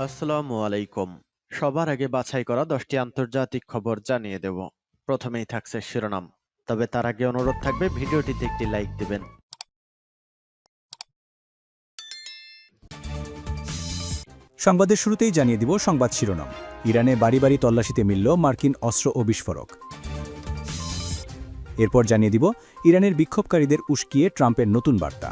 আসসালামু আলাইকুম। সবার আগে বাছাই করা 10টি আন্তর্জাতিক খবর জানিয়ে দেব। প্রথমেই থাকছে শিরোনাম। তবে তার আগে অনুরোধ থাকবে ভিডিওটিতে একটি লাইক দিবেন। সংবাদের শুরুতেই জানিয়ে দিব সংবাদ শিরোনাম। ইরানে বাড়ি বাড়ি তল্লাশিতে মিলল মার্কিন অস্ত্র ও বিস্ফোরক। এরপর জানিয়ে দিব ইরানের বিক্ষোভকারীদের উস্কিয়ে ট্রাম্পের নতুন বার্তা।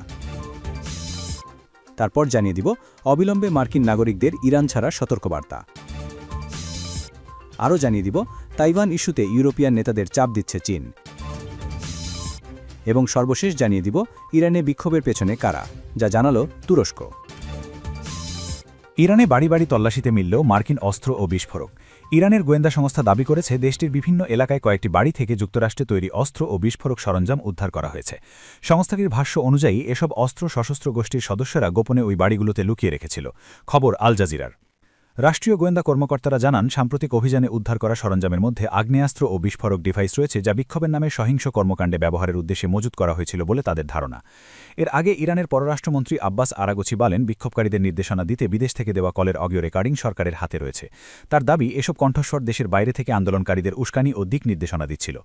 তারপর জানিয়ে দিব অবিলম্বে মার্কিন নাগরিকদের ইরান ছাড়া সতর্কবার্তা। আরও জানিয়ে দিব তাইওয়ান ইস্যুতে ইউরোপিয়ান নেতাদের চাপ দিচ্ছে চীন। এবং সর্বশেষ জানিয়ে দিব ইরানে বিক্ষোভের পেছনে কারা, যা জানালো তুরস্ক। ইরানে বাড়ি বাড়ি তল্লাশিতে মিলল মার্কিন অস্ত্র ও বিস্ফোরক। ইরানের গোয়েন্দা সংস্থা দাবি করেছে দেশটির বিভিন্ন এলাকায় কয়েকটি বাড়ি থেকে যুক্তরাষ্ট্রে তৈরি অস্ত্র ও বিস্ফোরক সরঞ্জাম উদ্ধার করা হয়েছে। সংস্থাটির ভাষ্য অনুযায়ী এসব অস্ত্র সশস্ত্র গোষ্ঠীর সদস্যরা গোপনে ওই বাড়িগুলোতে লুকিয়ে রেখেছিল। খবর আল জাজিরার। রাষ্ট্রীয় গোয়েন্দা কর্মকর্তারা জানান সাম্প্রতিক অভিযানে উদ্ধার করা সরঞ্জামের মধ্যে আগ্নেয়াস্ত্র ও বিস্ফোরক ডিভাইস রয়েছে, যা বিক্ষোভের নামে সহিংস কর্মকাণ্ডে ব্যবহারের উদ্দেশ্যে মজুত করা হয়েছিল বলে তাদের ধারণা। এর আগে ইরানের পররাষ্ট্রমন্ত্রী আব্বাস আরাগচি বলেন বিক্ষোভকারীদের নির্দেশনা দিতে বিদেশ থেকে দেওয়া কলের অডিও রেকর্ডিং সরকারের হাতে রয়েছে। তার দাবি এসব কণ্ঠস্বর দেশের বাইরে থেকে আন্দোলনকারীদের উস্কানি ও দিক নির্দেশনা দিচ্ছিল।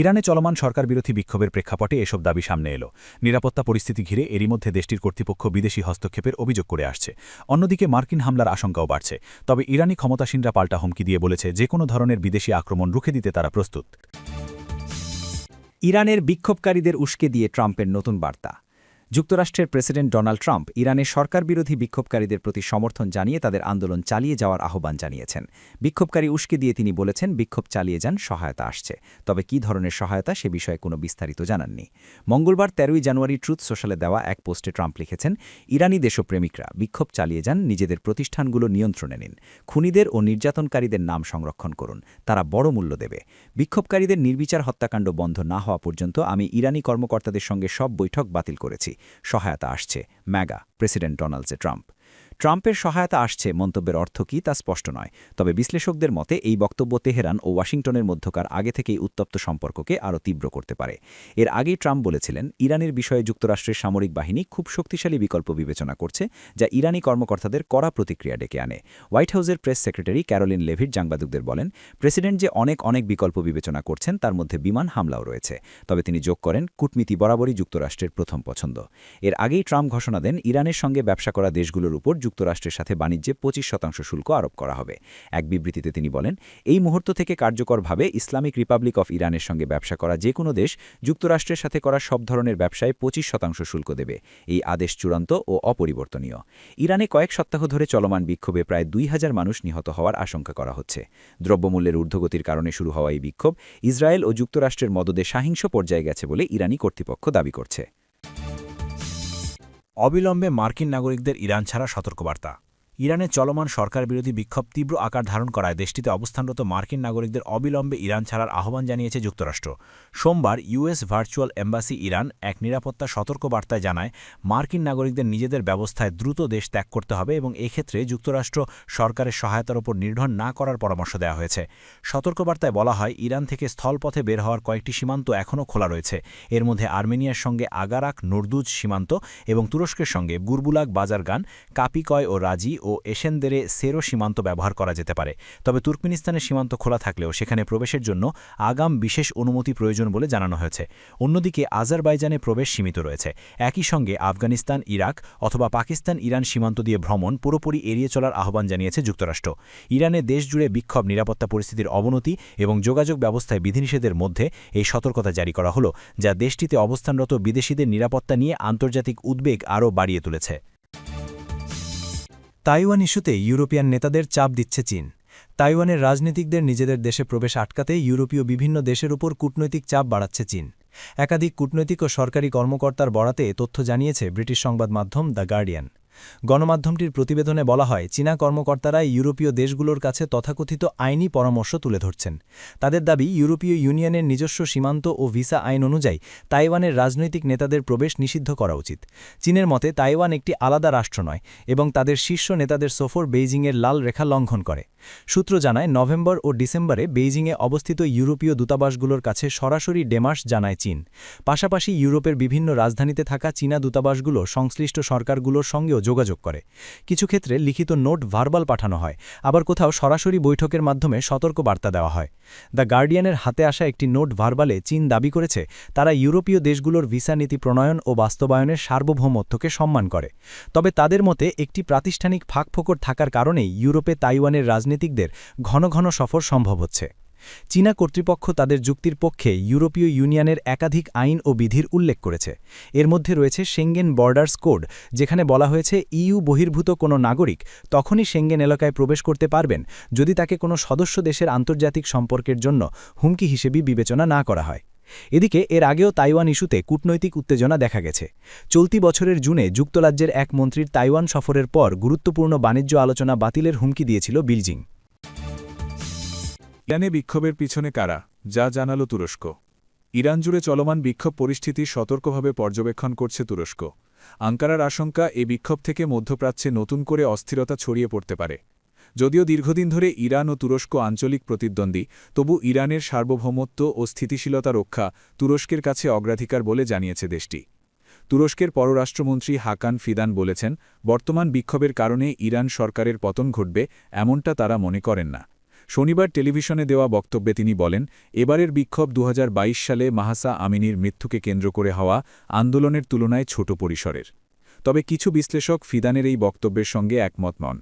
ইরানে চলমান সরকারবিরোধী বিক্ষোভের প্রেক্ষাপটে এসব দাবি সামনে এলো। নিরাপত্তা পরিস্থিতি ঘিরে এরই মধ্যে দেশটির কর্তৃপক্ষ বিদেশি হস্তক্ষেপের অভিযোগ করে আসছে। অন্যদিকে মার্কিন হামলার আশঙ্কাও বাড়ছে। তবে ইরানি ক্ষমতাসীনরা পাল্টা হুমকি দিয়ে বলেছে যে কোনো ধরনের বিদেশি আক্রমণ রুখে দিতে তারা প্রস্তুত। ইরানের বিক্ষোভকারীদের উস্কে দিয়ে ট্রাম্পের নতুন বার্তা। যুক্তরাষ্ট্রের প্রেসিডেন্ট ডোনাল্ড ট্রাম্প ইরানের সরকারবিরোধী বিক্ষোভকারীদের প্রতি সমর্থন জানিয়ে তাদের আন্দোলন চালিয়ে যাওয়ার আহ্বান জানিয়েছেন। বিক্ষোভকারী উস্কে দিয়ে তিনি বলেছেন বিক্ষোভ চালিয়ে যান, সহায়তা আসছে। তবে কী ধরনের সহায়তা সে বিষয়ে কোনো বিস্তারিত জানাননি। মঙ্গলবার 13 জানুয়ারি ট্রুথ সোশ্যালে দেওয়া এক পোস্টে ট্রাম্প লিখেছেন, ইরানি দেশপ্রেমিকরা বিক্ষোভ চালিয়ে যান, নিজেদের প্রতিষ্ঠানগুলো নিয়ন্ত্রণে নিন, খুনিদের ও নির্যাতনকারীদের নাম সংরক্ষণ করুন, তারা বড় মূল্য দেবে। বিক্ষোভকারীদের নির্বিচার হত্যাকাণ্ড বন্ধ না হওয়া পর্যন্ত আমি ইরানি কর্মকর্তাদের সঙ্গে সব বৈঠক বাতিল করেছি। সহায়তা আসছে, ম্যাগা প্রেসিডেন্ট ডোনাল্ড ট্রাম্প। ট্রাম্পের সহায়তা আসছে মন্তব্যের অর্থ কী তা স্পষ্ট নয়। তবে বিশ্লেষকদের মতে এই বক্তব্য তেহরান ও ওয়াশিংটনের মধ্যকার আগে থেকেই উত্তপ্ত সম্পর্ককে আরও তীব্র করতে পারে। এর আগেই ট্রাম্প বলেছিলেন ইরানের বিষয়ে যুক্তরাষ্ট্রের সামরিক বাহিনী খুব শক্তিশালী বিকল্প বিবেচনা করছে, যা ইরানি কর্মকর্তাদের কড়া প্রতিক্রিয়া ডেকে আনে। হোয়াইট হাউসের প্রেস সেক্রেটারি ক্যারোলিন লেভিট সাংবাদিকদের বলেন, প্রেসিডেন্ট যে অনেক বিকল্প বিবেচনা করছেন তার মধ্যে বিমান হামলাও রয়েছে। তবে তিনি যোগ করেন কূটনীতি বরাবরই যুক্তরাষ্ট্রের প্রথম পছন্দ। এর আগেই ট্রাম্প ঘোষণা দেন ইরানের সঙ্গে ব্যবসা করা দেশগুলোর উপর যুক্তরাষ্ট্রের সাথে বাণিজ্যে 25% শুল্ক আরোপ করা হবে। এক বিবৃতিতে তিনি বলেন, এই মুহূর্ত থেকে কার্যকরভাবে ইসলামিক রিপাবলিক অফ ইরানের সঙ্গে ব্যবসা করা যে কোনো দেশ যুক্তরাষ্ট্রের সাথে করা সব ধরনের ব্যবসায় 25% শুল্ক দেবে। এই আদেশ চূড়ান্ত ও অপরিবর্তনীয়। ইরানে কয়েক সপ্তাহ ধরে চলমান বিক্ষোভে প্রায় 2000 মানুষ নিহত হওয়ার আশঙ্কা করা হচ্ছে। দ্রব্যমূল্যের ঊর্ধ্বগতির কারণে শুরু হওয়া এই বিক্ষোভ ইসরায়েল ও যুক্তরাষ্ট্রের মদদে সহিংস পর্যায়ে গেছে বলে ইরানি কর্তৃপক্ষ দাবি করছে। অবিলম্বে মার্কিন নাগরিকদের ইরান ছাড়া সতর্কবার্তা। ইরানে চলমান সরকারবিরোধী বিক্ষোভ তীব্র আকার ধারণ করায় দেশটিতে অবস্থানরত মার্কিন নাগরিকদের অবিলম্বে ইরান ছাড়ার আহ্বান জানিয়েছে যুক্তরাষ্ট্র। সোমবার ইউএস ভার্চুয়াল এম্বাসি ইরান এক নিরাপত্তা সতর্কবার্তায় জানায় মার্কিন নাগরিকদের নিজেদের ব্যবস্থায় দ্রুত দেশ ত্যাগ করতে হবে এবং এক্ষেত্রে যুক্তরাষ্ট্র সরকারের সহায়তার উপর নির্ভর না করার পরামর্শ দেওয়া হয়েছে। সতর্কবার্তায় বলা হয় ইরান থেকে স্থলপথে বের হওয়ার কয়েকটি সীমান্ত এখনও খোলা রয়েছে। এর মধ্যে আর্মেনিয়ার সঙ্গে আগারাক নুরদুজ সীমান্ত এবং তুরস্কের সঙ্গে বুরবুলাক বাজারগান, কাপিকয় ও রাজি ও এশেনদেরে সেরো সীমান্ত ব্যবহার করা যেতে পারে। তবে তুর্কমেনিস্তানের সীমান্ত খোলা থাকলেও সেখানে প্রবেশের জন্য আগাম বিশেষ অনুমতি প্রয়োজন বলে জানানো হয়েছে। অন্যদিকে আজারবাইজানে প্রবেশ সীমিত রয়েছে। একই সঙ্গে আফগানিস্তান, ইরাক অথবা পাকিস্তান ইরান সীমান্ত দিয়ে ভ্রমণ পুরোপুরি এড়িয়ে চলার আহ্বান জানিয়েছে যুক্তরাষ্ট্র। ইরানে দেশজুড়ে বিক্ষোভ, নিরাপত্তা পরিস্থিতির অবনতি এবং যোগাযোগ ব্যবস্থায় বিধিনিষেধের মধ্যে এই সতর্কতা জারি করা হলো, যা দেশটিতে অবস্থানরত বিদেশিদের নিরাপত্তা নিয়ে আন্তর্জাতিক উদ্বেগ আরও বাড়িয়ে তুলেছে। তাইওয়ান ইস্যুতে ইউরোপিয়ান নেতাদের চাপ দিচ্ছে চীন। তাইওয়ানের রাজনীতিকদের নিজেদের দেশে প্রবেশ আটকাতে ইউরোপীয় বিভিন্ন দেশের উপর কূটনৈতিক চাপ বাড়াচ্ছে চীন। একাধিক কূটনৈতিক ও সরকারি কর্মকর্তার বরাতে তথ্য জানিয়েছে ব্রিটিশ সংবাদ মাধ্যম দ্য গার্ডিয়ান। গণমাধ্যমটির প্রতিবেদনে বলা হয় চীনা কর্মকর্তারা ইউরোপীয় দেশগুলোর কাছে তথাকথিত আইনি পরামর্শ তুলে ধরছেন। তাদের দাবি ইউরোপীয় ইউনিয়নের নিজস্ব সীমান্ত ও ভিসা আইন অনুযায়ী তাইওয়ানের রাজনৈতিক নেতাদের প্রবেশ নিষিদ্ধ করা উচিত। চীনের মতে তাইওয়ান একটি আলাদা রাষ্ট্র নয় এবং তাদের শীর্ষ নেতাদের সফর বেইজিংয়ের লাল রেখা লঙ্ঘন করে। সূত্র জানায় নভেম্বর ও ডিসেম্বরে বেইজিংয়ে অবস্থিত ইউরোপীয় দূতাবাসগুলোর কাছে সরাসরি ডেমার্শ জানায় চীন। পাশাপাশি ইউরোপের বিভিন্ন রাজধানীতে থাকা চীনা দূতাবাসগুলো সংশ্লিষ্ট সরকারগুলোর সঙ্গেও যোগাযোগ করে। কিছু ক্ষেত্রে লিখিত নোট ভার্বাল পাঠানো হয়, আবার কোথাও সরাসরি বৈঠকের মাধ্যমে সতর্ক বার্তা দেওয়া হয়। দ্য গার্ডিয়ানের হাতে আসা একটি নোট ভার্বালে চীন দাবি করেছে তারা ইউরোপীয় দেশগুলোর ভিসা নীতি প্রণয়ন ও বাস্তবায়নের সার্বভৌমত্বকে সম্মান করে। তবে তাদের মতে একটি প্রাতিষ্ঠানিক ফাঁকফোকর থাকার কারণেই ইউরোপে তাইওয়ানের রাজনীতিকদের ঘন ঘন সফর সম্ভব হচ্ছে। চীনা কর্তৃপক্ষ তাদের যুক্তির পক্ষে ইউরোপীয় ইউনিয়নের একাধিক আইন ও বিধির উল্লেখ করেছে। এর মধ্যে রয়েছে সেঙ্গেন বর্ডার্স কোড, যেখানে বলা হয়েছে ইইউ বহির্ভূত কোনো নাগরিক তখনই সেঙ্গেন এলাকায় প্রবেশ করতে পারবেন যদি তাকে কোনো সদস্য দেশের আন্তর্জাতিক সম্পর্কের জন্য হুমকি হিসেবে বিবেচনা না করা হয়। এদিকে এর আগেও তাইওয়ান ইস্যুতে কূটনৈতিক উত্তেজনা দেখা গেছে। চলতি বছরের জুনে যুক্তরাজ্যের এক মন্ত্রীর তাইওয়ান সফরের পর গুরুত্বপূর্ণ বাণিজ্য আলোচনা বাতিলের হুমকি দিয়েছিল বেইজিং। ইরানে বিক্ষোভের পিছনে কারা, যা জানালো তুরস্ক। ইরান জুড়ে চলমান বিক্ষোভ পরিস্থিতি সতর্কভাবে পর্যবেক্ষণ করছে তুরস্ক। আঙ্কারার আশঙ্কা এ বিক্ষোভ থেকে মধ্যপ্রাচ্যে নতুন করে অস্থিরতা ছড়িয়ে পড়তে পারে। যদিও দীর্ঘদিন ধরে ইরান ও তুরস্ক আঞ্চলিক প্রতিদ্বন্দ্বী, তবু ইরানের সার্বভৌমত্ব ও স্থিতিশীলতা রক্ষা তুরস্কের কাছে অগ্রাধিকার বলে জানিয়েছে দেশটি। তুরস্কের পররাষ্ট্রমন্ত্রী হাকান ফিদান বলেছেন, বর্তমান বিক্ষোভের কারণে ইরান সরকারের পতন ঘটবে এমনটা তারা মনে করেন না। শনিবার টেলিভিশনে দেওয়া বক্তব্যে তিনি বলেন, এবারের বিক্ষোভ 2022 সালে মাহসা আমিনির মৃত্যুকে কেন্দ্র করে হওয়া আন্দোলনের তুলনায় ছোট পরিসরের। তবে কিছু বিশ্লেষক ফিদানের এই বক্তব্যের সঙ্গে একমত নন।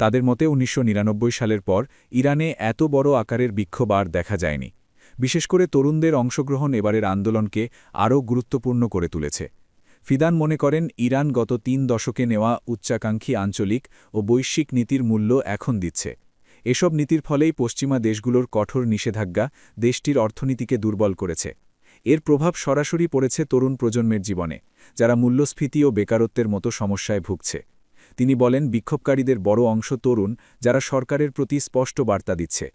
তাদের মতে 1999 সালের পর ইরানে এত বড় আকারের বিক্ষোভ আর দেখা যায়নি। বিশেষ করে তরুণদের অংশগ্রহণ এবারের আন্দোলনকে আরও গুরুত্বপূর্ণ করে তুলেছে। ফিদান মনে করেন, ইরান গত 3 দশকে নেওয়া উচ্চাকাঙ্ক্ষী আঞ্চলিক ও বৈশ্বিক নীতির মূল্য এখন দিচ্ছে। এসব নীতির ফলেই পশ্চিমা দেশগুলোর কঠোর নিষেধাজ্ঞা দেশটির অর্থনীতিকে দুর্বল করেছে। এর প্রভাব সরাসরি পড়েছে তরুণ প্রজন্মের জীবনে, যারা মূল্যস্ফীতি ও বেকারত্বের মতো সমস্যায় ভুগছে। তিনি বলেন, বিক্ষোভকারীদের বড় অংশ তরুণ, যারা সরকারের প্রতি স্পষ্ট বার্তা দিচ্ছে।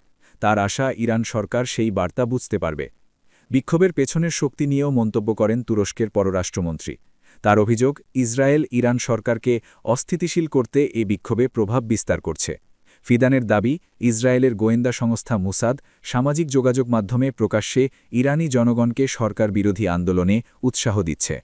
তার আশা, ইরান সরকার সেই বার্তা বুঝতে পারবে। বিক্ষোভের পেছনের শক্তি নিয়েও মন্তব্য করেন তুরস্কের পররাষ্ট্রমন্ত্রী। তার অভিযোগ, ইসরায়েল ইরান সরকারকে অস্থিতিশীল করতে এ বিক্ষোভে প্রভাব বিস্তার করছে। ফিদানের দাবি, ইসরায়েলের গোয়েন্দা সংস্থা মুসাদ সামাজিক যোগাযোগ মাধ্যমে প্রকাশ্যে ইরানি জনগণকে সরকার বিরোধী আন্দোলনে উৎসাহ দিচ্ছে।